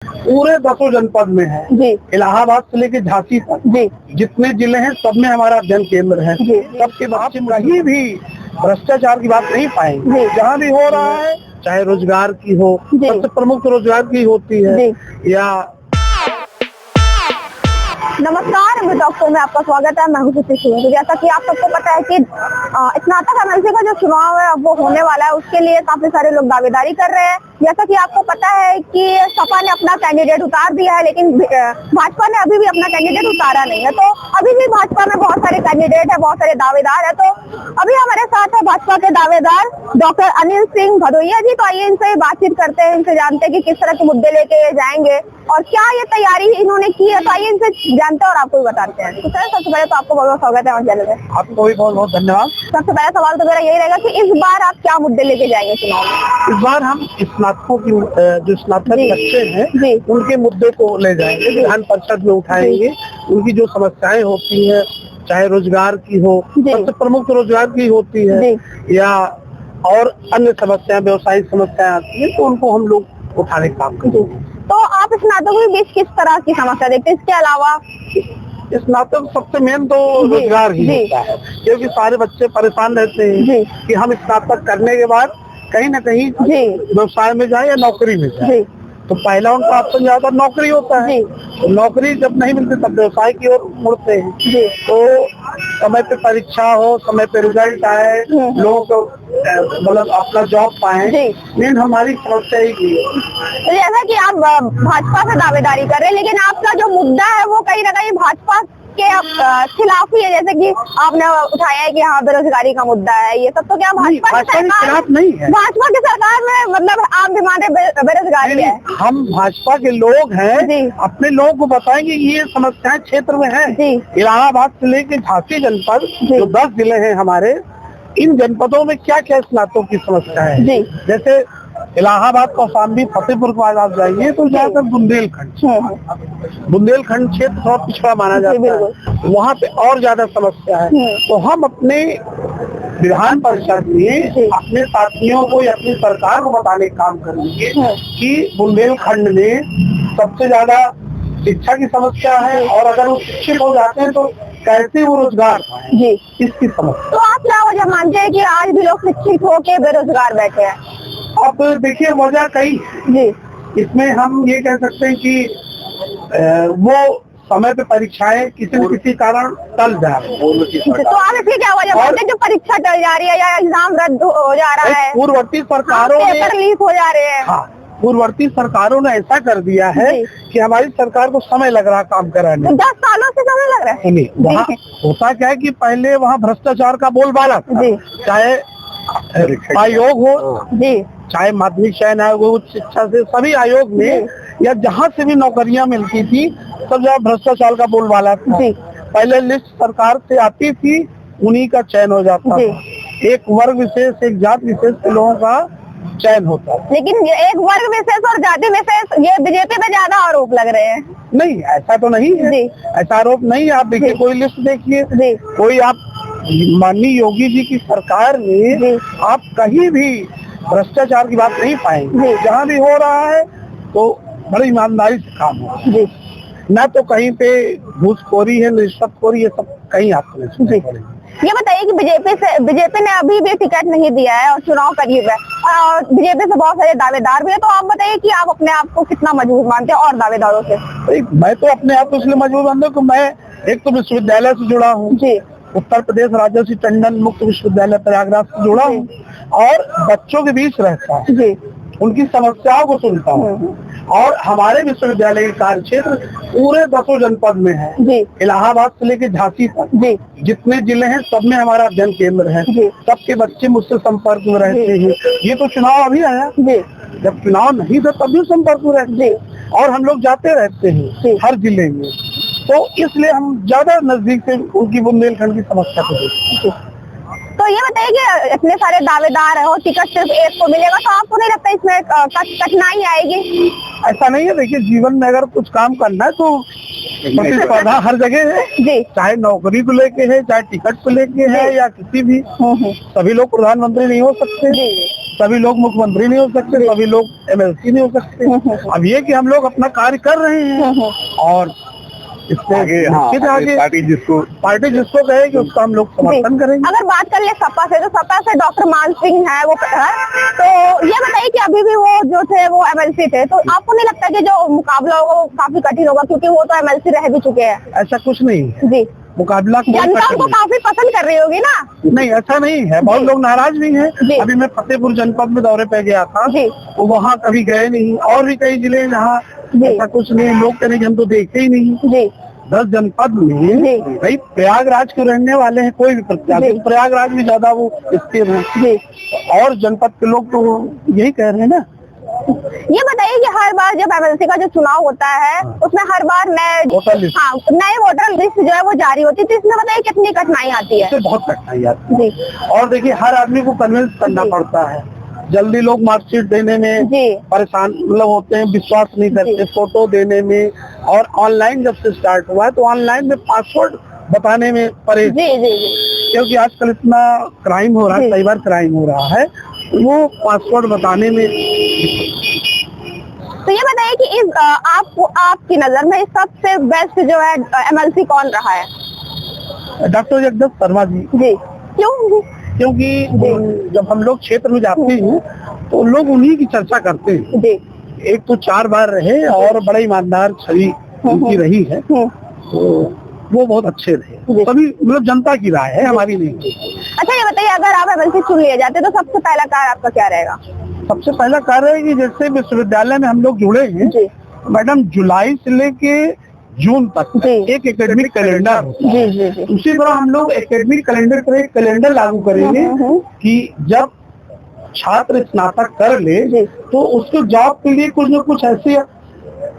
पूरे 10 जनपद में है जी। इलाहाबाद से लेके झांसी तक जी। जितने जिले हैं सब में हमारा अध्ययन केंद्र है। जी। सबके बच्चे कहीं भी भ्रष्टाचार की बात नहीं पाएंगे। जी। जहाँ भी हो रहा है, चाहे रोजगार की हो, सबसे प्रमुख रोजगार की होती है या नमस्कार, मैं डॉक्टर में आपका स्वागत है। मैं हूं सुश्री सिंह। तो जैसा कि आप सबको पता है कि स्नातक एमएलसी का जो चुनाव है वो होने वाला है, उसके लिए काफी सारे लोग दावेदारी कर रहे हैं। जैसा कि आपको पता है कि सपा ने अपना कैंडिडेट उतार दिया है, लेकिन भाजपा ने अभी भी अपना कैंडिडेट उतारा नहीं है। तो अभी भी भाजपा में बहुत सारे कैंडिडेट है, बहुत सारे दावेदार है। तो अभी हमारे साथ है भाजपा के दावेदार डॉक्टर अनिल सिंह भदौरिया जी। तो आइए इनसे बातचीत करते हैं, इनसे जानते हैं कि किस तरह के मुद्दे लेके जाएंगे और क्या ये तैयारी इन्होंने की है। तो आइए इनसे जानते हैं और आपको भी बताते हैं। तो सर, सबसे पहले तो आपको बहुत बहुत स्वागत है हमारे चैनल में। आपको भी बहुत बहुत धन्यवाद। सबसे पहला सवाल तो मेरा यही रहेगा कि इस बार आप क्या मुद्दे लेके जाएंगे चुनाव में? इस बार हम स्नातकों की जो स्नातक बच्चे हैं उनके मुद्दे को ले जाएंगे, विधान परिषद में उठाएंगे। उनकी जो समस्याएं होती हैं, चाहे रोजगार की हो, सबसे प्रमुख रोजगार की होती है या और अन्य समस्याएं, व्यवसायिक समस्याएं आती है, तो उनको हम लोग उठाने का काम करेंगे। तो आप स्नातकों के बीच किस तरह की समस्या देखते हैं? इसके अलावा स्नातक सबसे मेन तो रोजगार ही होता है, क्योंकि सारे बच्चे परेशान रहते हैं कि हम स्नातक करने के बाद कहीं ना कहीं व्यवसाय में जाए या नौकरी में जाए। तो पहला उनका ऑप्शन ज्यादा नौकरी होता है। तो नौकरी जब नहीं मिलती तब व्यवसाय की ओर मुड़ते हैं। तो समय पे परीक्षा हो, समय पे रिजल्ट आए, लोगों को मतलब अपना जॉब पाए, मेन हमारी समस्या ही की है। तो जैसा कि आप भाजपा से दावेदारी कर रहे हैं, लेकिन आपका जो मुद्दा है वो कहीं ना कहीं भाजपा के खिलाफ ही है। जैसे कि आपने उठाया है कि हाँ, बेरोजगारी का मुद्दा है, ये सब तो क्या भाजपा के खिलाफ नहीं है? भाजपा की सरकार में मतलब आम डिमांड बेरोजगारी है। हम भाजपा के लोग हैं, अपने लोगों को बताएंगे ये समस्याएं क्षेत्र में है। इलाहाबाद से लेके झांसी जनपद जो 10 जिले हैं हमारे, इन जनपदों में क्या क्या स्नातकों की समस्या है। जैसे इलाहाबाद, कौशाम्बी, फतेहपुर के बाद आप जाइए तो ज्यादातर बुंदेलखंड क्षेत्र थोड़ा पिछड़ा माना जाता है, वहाँ पे और ज्यादा समस्या है। तो हम अपने विधान परिषद में अपने साथियों को या अपनी सरकार को बताने का काम करेंगे कि बुंदेलखंड में सबसे ज्यादा शिक्षा की समस्या है, और अगर वो शिक्षित हो जाते हैं तो कैसे वो रोजगार पाएं, इसकी समस्या। तो आप क्या वजह मानते हैं कि आज भी लोग शिक्षित होके बेरोजगार बैठे हैं? अब देखिए, वजह कई इसमें हम ये कह सकते हैं कि वो समय पे परीक्षाएं किसी न किसी कारण टल जा रही है। तो आप इसकी क्या वजह मानते हैं जो परीक्षा टल जा रही है या एग्जाम रद्द हो जा रहा है? पूर्ववर्ती सरकारों ने पेपर लीक हो जा रहे हैं। हाँ, पूर्ववर्ती सरकारों ने ऐसा कर दिया है कि हमारी सरकार को समय लग रहा काम कराने। 10 सालों से समय लग रहा है। नहीं, वहाँ होता क्या है कि पहले वहाँ भ्रष्टाचार का बोलबाला था, चाहे आयोग हो, चाहे माध्यमिक चयन आयोग हो, उच्च शिक्षा से सभी आयोग में या जहाँ से भी नौकरियां मिलती थी सब जगह भ्रष्टाचार का बोलबाला था। पहले लिस्ट सरकार से आती थी, उन्हीं का चयन हो जाता था। एक वर्ग विशेष, एक जाति विशेष के लोगों का चयन होता है। लेकिन एक वर्ग विशेष और जाति विशेष, ये बीजेपी पे ज्यादा आरोप लग रहे हैं। नहीं, ऐसा तो नहीं है, ऐसा आरोप नहीं है। आप देखिए, कोई लिस्ट देखिए, कोई आप माननीय योगी जी की सरकार में आप कहीं भी भ्रष्टाचार की बात नहीं पाएंगे। जहाँ भी हो रहा है तो बड़ी ईमानदारी से काम हो रहा है, न तो कहीं पे घूसखोरी है, रिश्वतखोरी, ये सब कहीं आपको नहीं सुनाई पड़ेगी। ये बताइए कि बीजेपी ने अभी भी टिकट नहीं दिया है और चुनाव करीब है, और बीजेपी से बहुत सारे दावेदार भी है। तो आप बताइए कि आप अपने आप को कितना मजबूत मानते हैं और दावेदारों से? मैं तो अपने आप को इसलिए मजबूत मानता हूँ कि मैं एक तो विश्वविद्यालय से जुड़ा हूँ, उत्तर प्रदेश राजर्षि टंडन मुक्त विश्वविद्यालय प्रयागराज से जुड़ा हूँ, और बच्चों के बीच रहता है, उनकी समस्याओं को सुनता हूँ। और हमारे विश्वविद्यालय के कार्य क्षेत्र पूरे 10 जनपद में है, इलाहाबाद से लेके झांसी तक जितने जिले हैं सब में हमारा अध्ययन केंद्र है। सबके बच्चे मुझसे संपर्क में रहते हैं। ये तो चुनाव अभी आया, जब चुनाव नहीं था तब भी संपर्क में रहते, और हम लोग जाते रहते हैं हर जिले में। तो इसलिए हम ज्यादा नजदीक से उनकी बुंदेलखंड की समस्या को देखते हैं। तो ये बताइए कि इतने सारे दावेदार है और टिकट सिर्फ एक को मिलेगा, तो आपको नहीं लगता इसमें कठिनाई आएगी? ऐसा नहीं है। देखिए, जीवन में अगर कुछ काम करना है तो प्रतिस्पर्धा हर जगह है जी। चाहे नौकरी को लेके है, चाहे टिकट को लेके है, या किसी भी। सभी लोग प्रधानमंत्री नहीं हो सकते, सभी लोग मुख्यमंत्री नहीं हो सकते, सभी लोग MLC नहीं हो सकते। अब ये कि हम लोग अपना कार्य कर रहे हैं और इससे आगे पार्टी जिसको कहे कि उसका हम लोग समर्थन करेंगे। अगर बात कर ले सपा से, तो सपा से डॉक्टर मान सिंह है वो है, तो ये बताइए कि अभी भी वो जो थे वो MLC थे, तो आपको नहीं लगता कि जो मुकाबला होगा वो काफी कठिन होगा, क्योंकि वो तो MLC रह भी चुके हैं? ऐसा कुछ नहीं है जी, मुकाबला जनता उनको काफी पसंद कर रही होगी ना? नहीं, ऐसा नहीं है, बहुत लोग नाराज भी हैं। अभी मैं फतेहपुर जनपद में दौरे पे गया था, तो वहाँ कभी गए नहीं। और भी कई जिले जहाँ ऐसा कुछ नहीं, लोग कह रहे कि हम तो देखते ही नहीं। 10 जनपद में भाई प्रयागराज के रहने वाले हैं, कोई भी प्रत्याशी, प्रयागराज में ज्यादा वो स्थिर है, और जनपद के लोग तो यही कह रहे हैं ना। ये बताइए कि हर बार जब MLC का जो चुनाव होता है उसमें हर बार नए वोटर लिस्ट जो है वो जारी होती है, तो इसमें बताइए कितनी कठिनाई आती है? बहुत कठिनाई आती है, और देखिए हर आदमी को कन्विंस करना पड़ता है। जल्दी लोग मार्कशीट देने में परेशान होते हैं, विश्वास नहीं करते, फोटो देने में। और ऑनलाइन जब से स्टार्ट हुआ है तो ऑनलाइन में पासवर्ड बताने में परेशान, क्योंकि आजकल इतना क्राइम हो रहा है, कई बार क्राइम हो रहा है, वो पासवर्ड बताने में। तो ये बताइए कि इस आपकी नजर में सबसे बेस्ट जो है MLC कौन रहा है? डॉक्टर जगदीश शर्मा जी। क्यों? क्योंकि जब हम लोग क्षेत्र में जाते हैं तो लोग उन्हीं की चर्चा करते हैं। एक तो 4 बार रहे और बड़े ईमानदार छवि उनकी रही है, तो वो बहुत अच्छे रहे। सभी मतलब जनता की राय है, हमारी नहीं। अच्छा ये बताइए, अगर आप MLC चुन लिए जाते तो सबसे पहला कार्य आपका क्या रहेगा? सबसे पहला कार्य है कि जैसे विश्वविद्यालय में हम लोग जुड़े हैं, मैडम जुलाई से लेके जून तक एक एकेडमिक कैलेंडर होता है। उसी तरह हम लोग एकेडमिक कैलेंडर पर एक कैलेंडर लागू करेंगे कि जब छात्र स्नातक कर ले तो उसको जॉब के लिए कुछ न कुछ ऐसी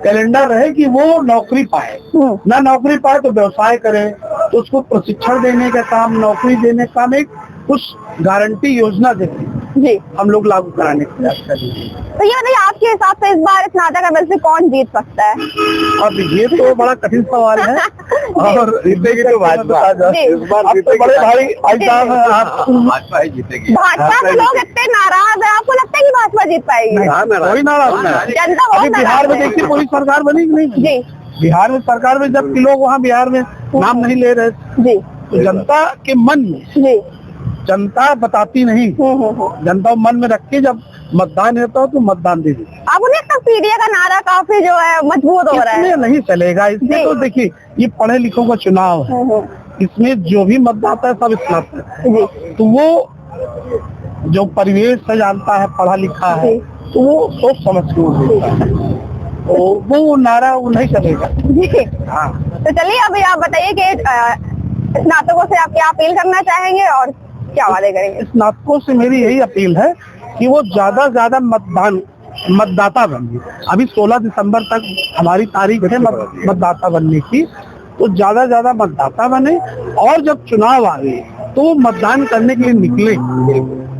कैलेंडर रहे कि वो नौकरी पाए, ना नौकरी पाए तो व्यवसाय करे, तो उसको प्रशिक्षण देने का काम, नौकरी देने का काम, एक कुछ गारंटी योजना देते हम लोग लागू कराने का प्रयास करेंगे। तो ये बताइए आपके हिसाब से इस बार स्नातक MLC कौन जीत सकता है? अब ये तो बड़ा कठिन सवाल है, और जीतेगी तो भाजपा। इस बार बड़े भाई भाजपा ही जीतेगी। भाजपा के लोग इतने नाराज है, आपको लगता है कि भाजपा जीत पाएगी? कोई नाराज नहीं। जनता अभी बिहार में देखिए पूरी सरकार बनी कि नहीं? बिहार में सरकार में जबकि लोग वहाँ बिहार में नाम नहीं ले रहे, तो जनता के मन में जनता बताती नहीं, जनता मन में रख के जब मतदान होता हो तो मतदान दे दी। अब उन्हें तक पीडीए का नारा काफी जो है मजबूत हो रहा है। इसमें नहीं चलेगा, इसमें तो देखिए ये पढ़े लिखों का चुनाव है, इसमें जो भी मतदाता है सब स्नातक है, तो वो जो परिवेश से जानता है, पढ़ा लिखा है, तो वो सोच समझ के वो देता है, तो वो नारा वो नहीं चलेगा। हाँ, तो चलिए अभी आप बताइए कि स्नातकों से आप क्या अपील करना चाहेंगे और क्या वादे करेंगे? स्नातकों से मेरी यही अपील है कि वो ज्यादा से ज्यादा मतदाता बनिए। अभी 16 दिसंबर तक हमारी तारीख है मतदाता बनने की, तो ज्यादा से ज्यादा मतदाता बने, और जब चुनाव आए तो मतदान करने के लिए निकले,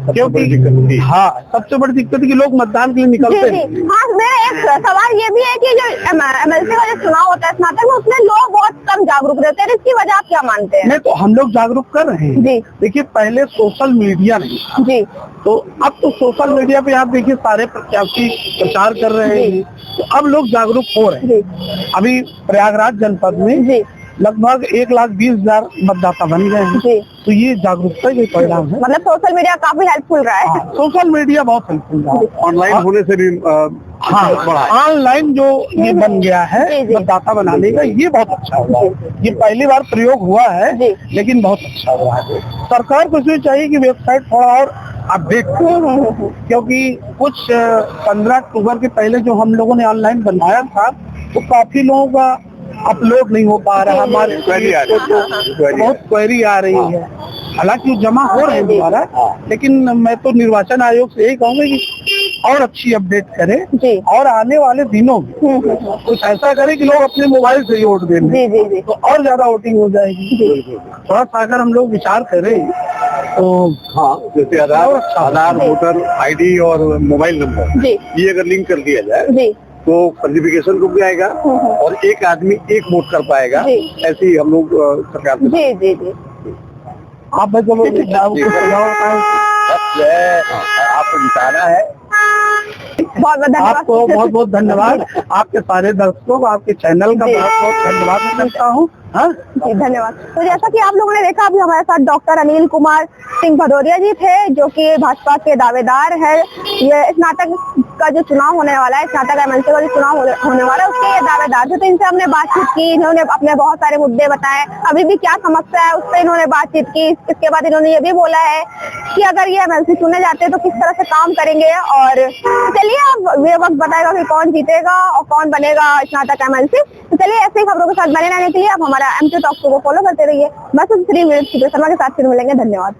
क्योंकि हाँ सबसे बड़ी दिक्कत है कि लोग मतदान के लिए निकलते हैं। हाँ, मेरा एक सवाल ये भी है कि जो MLC का जो चुनाव होता है स्नातक में, उसमें लोग बहुत कम जागरूक रहते हैं, इसकी वजह आप क्या मानते हैं? नहीं, तो हम लोग जागरूक कर रहे हैं। देखिए पहले सोशल मीडिया नहीं था, तो अब तो सोशल मीडिया पे आप देखिए सारे प्रत्याशी प्रचार कर रहे हैं, तो अब लोग जागरूक हो रहे हैं। अभी प्रयागराज जनपद में लगभग 1,20,000 मतदाता बन गए हैं, तो ये जागरूकता के परिणाम है। मतलब सोशल मीडिया काफी हेल्पफुल रहा है। सोशल मीडिया बहुत हेल्पफुल रहा है, ऑनलाइन होने से भी ऑनलाइन जो ये बन गया है मतदाता बनाने का, ये बहुत अच्छा हुआ है। ये पहली बार प्रयोग हुआ है, लेकिन बहुत अच्छा हुआ है। सरकार को इसमें चाहिए कि वेबसाइट थोड़ा और अपडेट, क्योंकि कुछ 15 अक्टूबर के पहले जो हम लोगों ने ऑनलाइन बनवाया था, तो काफी लोगों का अपलोड नहीं हो पा रहा, हमारे बहुत क्वेरी आ रही है। हालांकि जमा हो रहे हैं दोबारा, लेकिन मैं तो निर्वाचन आयोग से यही कहूँगा कि और अच्छी अपडेट करें, और आने वाले दिनों में कुछ ऐसा करें कि लोग अपने मोबाइल से ही वोट दें, तो और ज्यादा वोटिंग हो जाएगी। थोड़ा सा अगर हम लोग विचार करें तो हाँ, जैसे आधार, वोटर ID और मोबाइल नंबर, ये अगर लिंक कर दिया जाए तो सर्टिफिकेशन को भी आएगा और एक आदमी एक वोट कर पाएगा। जी। ऐसे ही हम लोग सरकार से जी जी जी आप बच्चों को आपको जिताना है। बहुत बहुत धन्यवाद। आपको बहुत बहुत धन्यवाद। आपके सारे दर्शकों को, आपके चैनल का जी। बहुत बहुत धन्यवाद करता हूँ। हाँ जी धन्यवाद। तो जैसा कि आप लोगों ने देखा, अभी हमारे साथ डॉक्टर अनिल कुमार सिंह भदौरिया जी थे, जो कि भाजपा के दावेदार है। ये स्नातक का जो चुनाव होने वाला है, स्नातक एमएलसी का जो चुनाव होने वाला है, उसके ये दावेदार थे। तो इनसे हमने बातचीत की, इन्होंने अपने बहुत सारे मुद्दे बताए, अभी भी क्या समस्या है उस पर इन्होंने बातचीत की। इसके बाद इन्होंने ये भी बोला है कि अगर ये एमएलसी चुने जाते हैं तो किस तरह से काम करेंगे। और चलिए अब ये वक्त बताएगा कि कौन जीतेगा और कौन बनेगा स्नातक एमएलसी। तो चलिए ऐसे ही खबरों के साथ बने रहने के लिए आप हमारा M2 टॉक शो को फॉलो करते रहिए। बस 3 मिनट की शर्मा के साथ फिर मिलेंगे। धन्यवाद।